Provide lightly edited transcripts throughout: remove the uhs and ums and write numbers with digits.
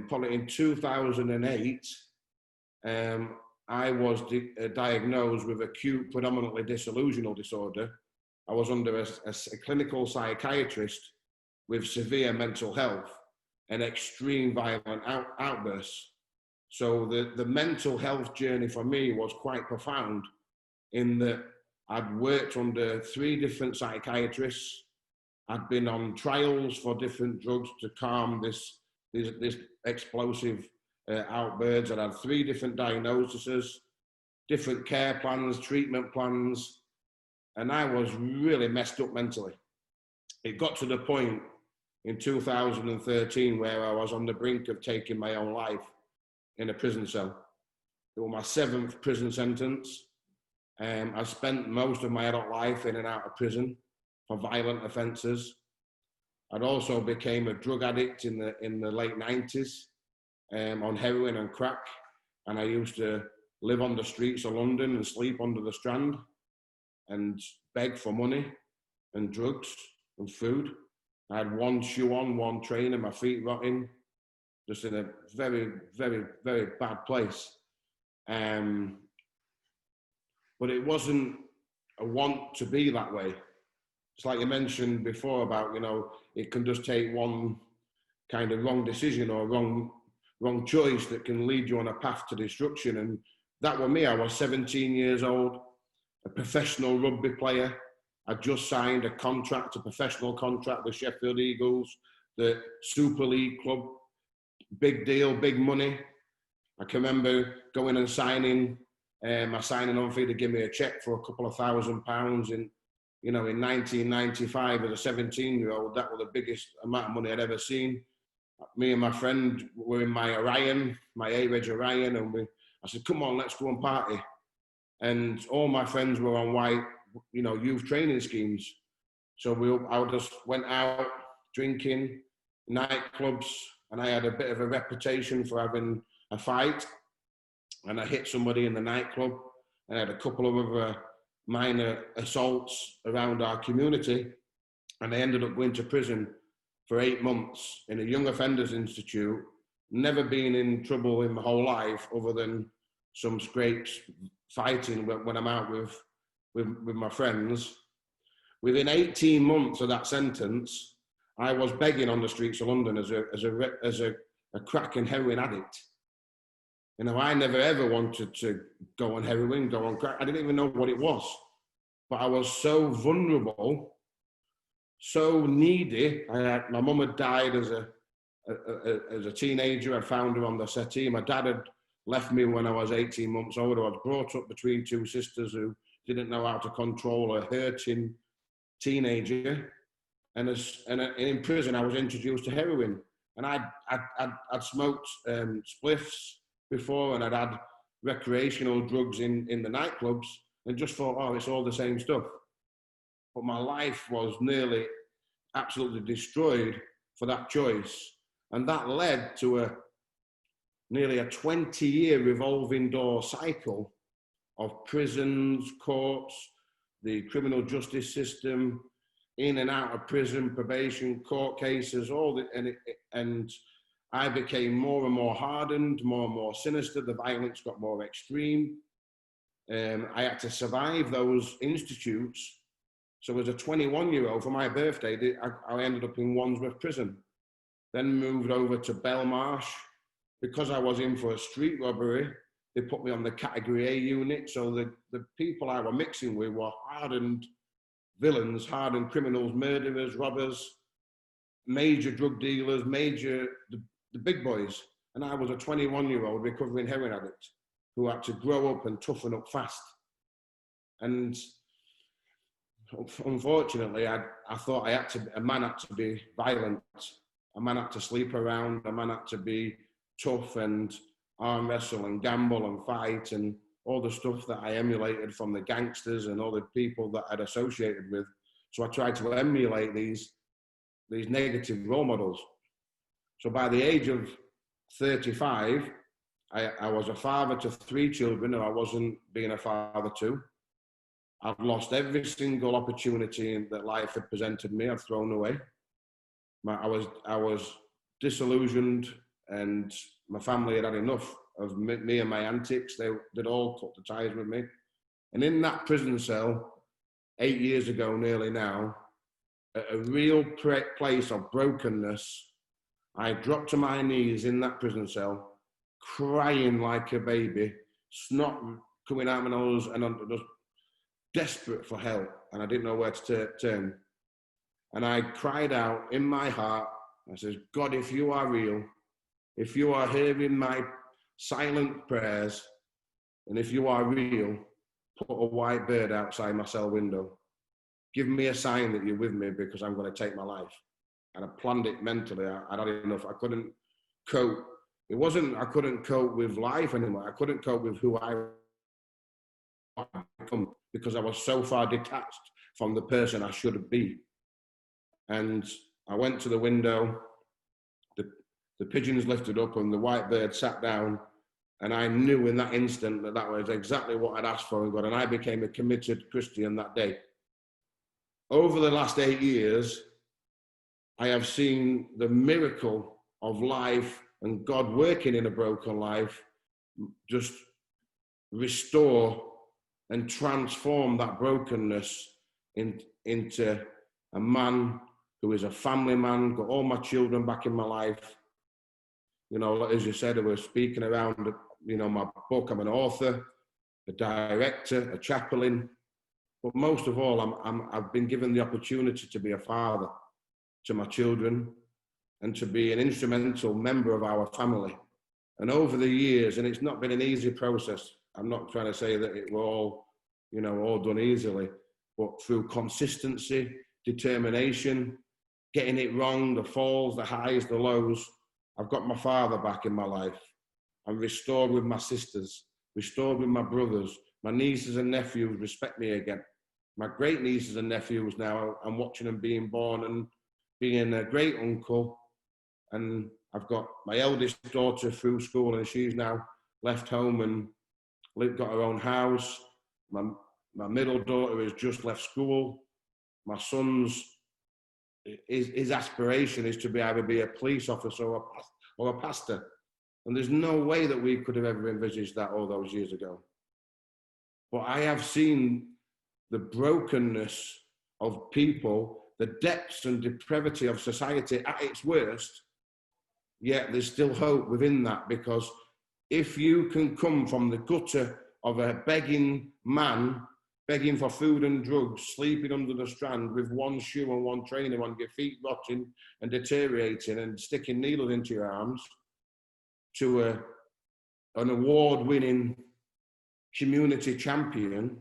probably in 2008, I was diagnosed with acute, predominantly disillusional disorder. I was under a clinical psychiatrist with severe mental health and extreme violent outbursts. So the mental health journey for me was quite profound, in that I'd worked under 3 different psychiatrists. I'd been on trials for different drugs to calm this explosive outbursts. I'd had 3 different diagnoses, different care plans, treatment plans, and I was really messed up mentally. It got to the point in 2013 where I was on the brink of taking my own life in a prison cell. It was my 7th prison sentence. I spent most of my adult life in and out of prison for violent offences. I'd also became a drug addict in the late 90s on heroin and crack, and I used to live on the streets of London and sleep under the Strand and beg for money and drugs and food. I had 1 shoe on, 1 trainer, my feet rotting, just in a very, very, very bad place. But it wasn't a want to be that way. It's like you mentioned before about, it can just take one kind of wrong decision or wrong choice that can lead you on a path to destruction. And that was me. I was 17 years old, a professional rugby player. I just signed a professional contract with Sheffield Eagles, the Super League club. Big deal, big money. I can remember going and signing my signing on fee to give me a cheque for a couple of £1,000 in 1995 as a 17-year-old. That was the biggest amount of money I'd ever seen. Me and my friend were in my Orion, my A-Reg Orion, and I said, come on, let's go and party. And all my friends were on white, youth training schemes. So I just went out drinking, nightclubs, and I had a bit of a reputation for having a fight. And I hit somebody in the nightclub, and I had a couple of other minor assaults around our community, and I ended up going to prison for 8 months in a young offenders institute. Never been in trouble in my whole life other than some scrapes fighting when I'm out with my friends. Within 18 months of that sentence, I was begging on the streets of London as a crack and heroin addict. I never ever wanted to go on heroin, go on crack. I didn't even know what it was. But I was so vulnerable, so needy. My mum had died as a teenager. I found her on the settee. My dad had left me when I was 18 months old. I was brought up between 2 sisters who didn't know how to control a hurting teenager. And in prison, I was introduced to heroin. And I'd smoked spliffs before, and I'd had recreational drugs in the nightclubs, and just thought, it's all the same stuff. But my life was nearly absolutely destroyed for that choice. And that led to nearly a 20-year revolving door cycle of prisons, courts, the criminal justice system, in and out of prison, probation, court cases, and I became more and more hardened, more and more sinister. The violence got more extreme. I had to survive those institutes. So as a 21-year-old, for my birthday, I ended up in Wandsworth prison. Then moved over to Belmarsh. Because I was in for a street robbery, they put me on the Category A unit. So the people I were mixing with were hardened villains, hardened criminals, murderers, robbers, major drug dealers, the big boys. And I was a 21-year-old recovering heroin addict who had to grow up and toughen up fast. And unfortunately, I thought a man had to be violent. A man had to sleep around. A man had to be tough and arm wrestle and gamble and fight and all the stuff that I emulated from the gangsters and all the people that I'd associated with. So I tried to emulate these negative role models. So by the age of 35, I was a father to 3 children who I wasn't being a father to. I've lost every single opportunity that life had presented me. I've thrown away. I was disillusioned And my family had had enough of me and my antics. They'd all cut the ties with me. And in that prison cell, 8 years ago nearly now, at a real place of brokenness, I dropped to my knees in that prison cell, crying like a baby, snot coming out my nose, and I'm just desperate for help. And I didn't know where to turn. And I cried out in my heart, I said, God, if you are real, if you are hearing my silent prayers, and if you are real, put a white bird outside my cell window. Give me a sign that you're with me, because I'm going to take my life. And I planned it mentally. I'd had enough. I couldn't cope. It wasn't I couldn't cope with life anymore. I couldn't cope with who I become, because I was so far detached from the person I should be. And I went to the window, the pigeons lifted up and the white bird sat down, and I knew in that instant that that was exactly what I'd asked for in God, and I became a committed Christian that day. Over the last 8 years, I have seen the miracle of life and God working in a broken life just restore and transform that brokenness into a man who is a family man, got all my children back in my life. You know, as you said, I was speaking around, you know, my book. I'm an author, a director, a chaplain. But most of all, I've been given the opportunity to be a father to my children and to be an instrumental member of our family. And over the years, and it's not been an easy process. I'm not trying to say that it were all, you know, all done easily, but through consistency, determination, getting it wrong, the falls, the highs, the lows, I've got my father back in my life. I'm restored with my sisters, restored with my brothers. My nieces and nephews respect me again. My great nieces and nephews now, I'm watching them being born and being a great uncle. And I've got my eldest daughter through school, and she's now left home and got her own house. My middle daughter has just left school. My son's, his aspiration is to either be a police officer or a pastor. And there's no way that we could have ever envisaged that all those years ago. But I have seen the brokenness of people, the depths and depravity of society at its worst, yet there's still hope within that, because if you can come from the gutter of a begging man, begging for food and drugs, sleeping under the strand with one shoe and one trainer on, your feet rotting and deteriorating and sticking needles into your arms, to an award-winning community champion,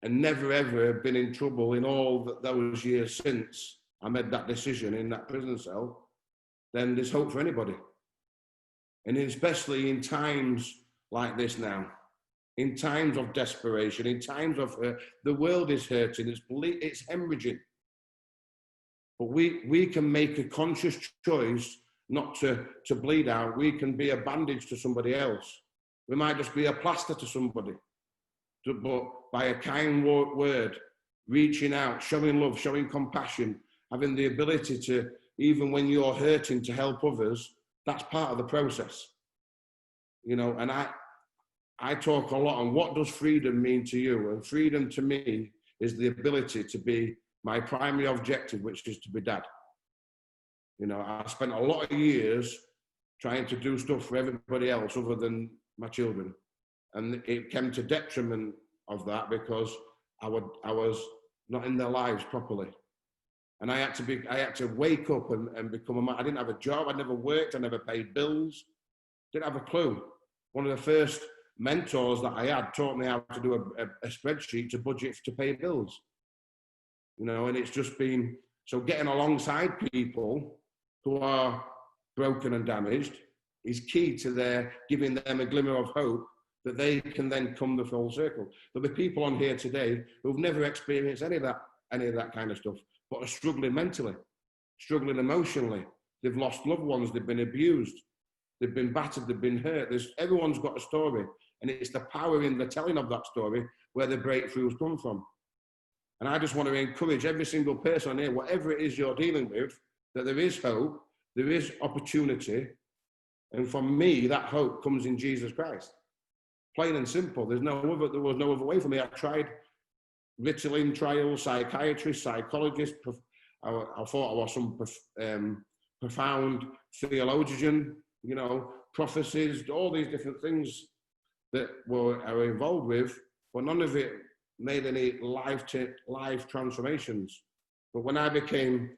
and never ever been in trouble in all those years since I made that decision in that prison cell, then there's hope for anybody. And especially in times like this now, in times of desperation, in times of the world is hurting, it's hemorrhaging. But we can make a conscious choice not to bleed out. We can be a bandage to somebody else. We might just be a plaster to somebody. But by a kind word, reaching out, showing love, showing compassion, having the ability to, even when you're hurting, to help others, that's part of the process. You know, and I talk a lot on what does freedom mean to you? And freedom to me is the ability to be my primary objective, which is to be dad. You know, I spent a lot of years trying to do stuff for everybody else other than my children. And it came to detriment of that, because I was not in their lives properly. And I had to wake up and become a man. I didn't have a job. I never worked. I never paid bills. Didn't have a clue. One of the first mentors that I had taught me how to do a spreadsheet to budget to pay bills. You know, and it's just been, so getting alongside people who are broken and damaged is key to giving them a glimmer of hope that they can then come the full circle. There'll be people on here today who've never experienced any of that kind of stuff, but are struggling mentally, struggling emotionally. They've lost loved ones, they've been abused, they've been battered, they've been hurt. Everyone's got a story, and it's the power in the telling of that story where the breakthroughs come from. And I just want to encourage every single person on here, whatever it is you're dealing with, that there is hope, there is opportunity. And for me, that hope comes in Jesus Christ. Plain and simple. There was no other way for me. I tried Ritalin trials, psychiatrist, psychologist. I thought I was some profound theologian, you know, prophecies, all these different things that I were involved with, but none of it made any life transformations. But when I became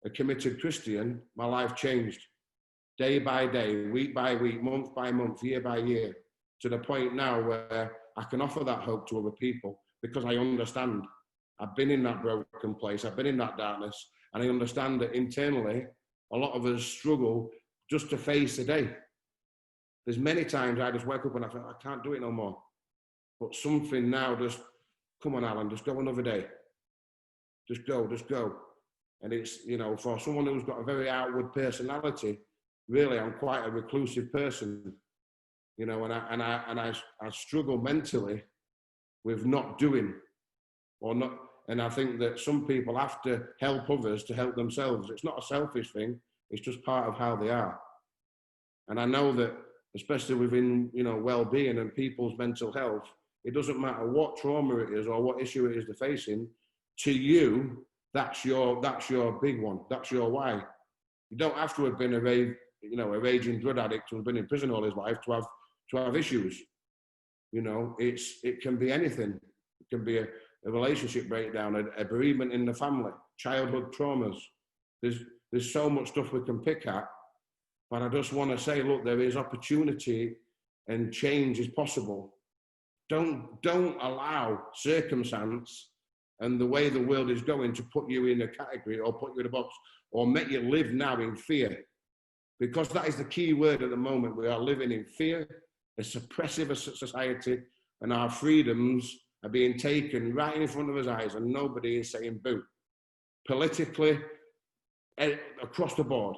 a committed Christian, my life changed day by day, week by week, month by month, year by year, to the point now where I can offer that hope to other people because I understand. I've been in that broken place, I've been in that darkness, and I understand that internally, a lot of us struggle just to face the day. There's many times I just wake up and I think, I can't do it no more. But something now just, come on, Alan, just go another day. Just go. And it's, you know, for someone who's got a very outward personality, really, I'm quite a reclusive person, you know, and I struggle mentally with not doing or not. And I think that some people have to help others to help themselves. It's not a selfish thing. It's just part of how they are. And I know that, especially within, you know, well-being and people's mental health, it doesn't matter what trauma it is or what issue it is they're facing. To you, that's your big one. That's your why. You don't have to have been a raging drug addict who's been in prison all his life to have issues. You know, it can be anything. It can be a relationship breakdown, a bereavement in the family, childhood traumas. There's so much stuff we can pick at, but I just want to say, look, there is opportunity and change is possible. Don't allow circumstance and the way the world is going to put you in a category or put you in a box or make you live now in fear. Because that is the key word at the moment. We are living in fear, a suppressive society, and our freedoms are being taken right in front of us eyes and nobody is saying boo. Politically, across the board,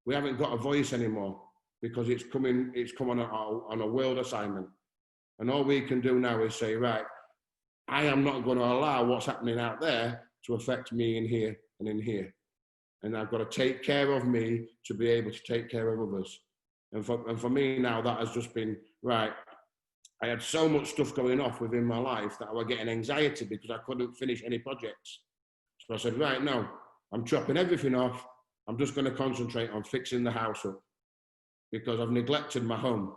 we haven't got a voice anymore because it's come on a world assignment. And all we can do now is say, right, I am not going to allow what's happening out there to affect me in here and in here. And I've got to take care of me to be able to take care of others. And for me now, that has just been, right, I had so much stuff going off within my life that I was getting anxiety because I couldn't finish any projects. So I said, right, no, I'm chopping everything off. I'm just going to concentrate on fixing the house up because I've neglected my home.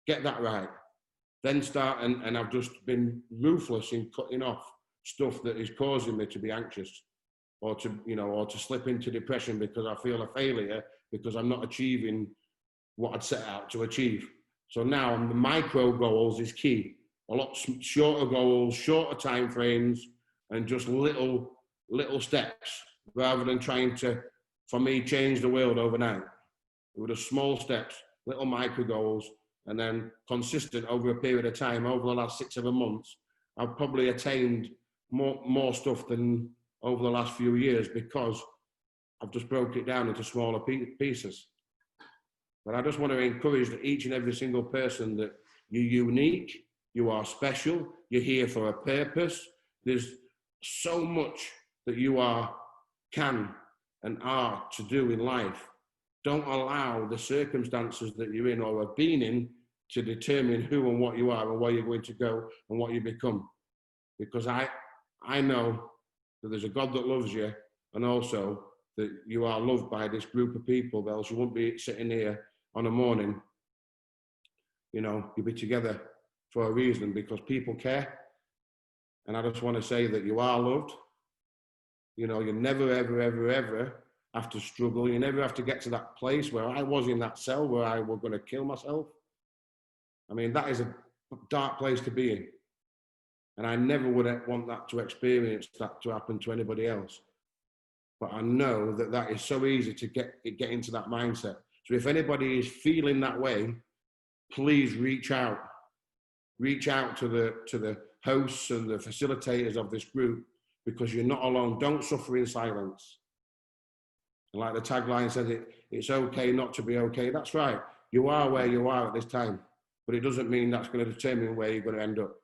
Get that right. Then start, and I've just been ruthless in cutting off stuff that is causing me to be anxious or to slip into depression because I feel a failure because I'm not achieving what I'd set out to achieve. So now the micro goals is key. A lot shorter goals, shorter time frames, and just little steps rather than trying to, for me, change the world overnight. It was small steps, little micro goals, and then consistent over a period of time. Over the last 6 or 7 months, I've probably attained more stuff than over the last few years because I've just broke it down into smaller pieces. But I just want to encourage that each and every single person that you're unique, you are special, you're here for a purpose. There's so much that you can and are to do in life. Don't allow the circumstances that you're in or have been in to determine who and what you are and where you're going to go and what you become. Because I know that there's a God that loves you and also that you are loved by this group of people, else you wouldn't be sitting here on a morning. You know, you'll be together for a reason because people care. And I just want to say that you are loved. You know, you never, ever, ever, ever have to struggle. You never have to get to that place where I was in that cell where I was going to kill myself. I mean, that is a dark place to be in. And I never would want that to experience that to happen to anybody else. But I know that that is so easy to get into that mindset. So if anybody is feeling that way, please reach out. Reach out to the hosts and the facilitators of this group because you're not alone. Don't suffer in silence. And like the tagline says, it's okay not to be okay. That's right. You are where you are at this time, but it doesn't mean that's going to determine where you're going to end up.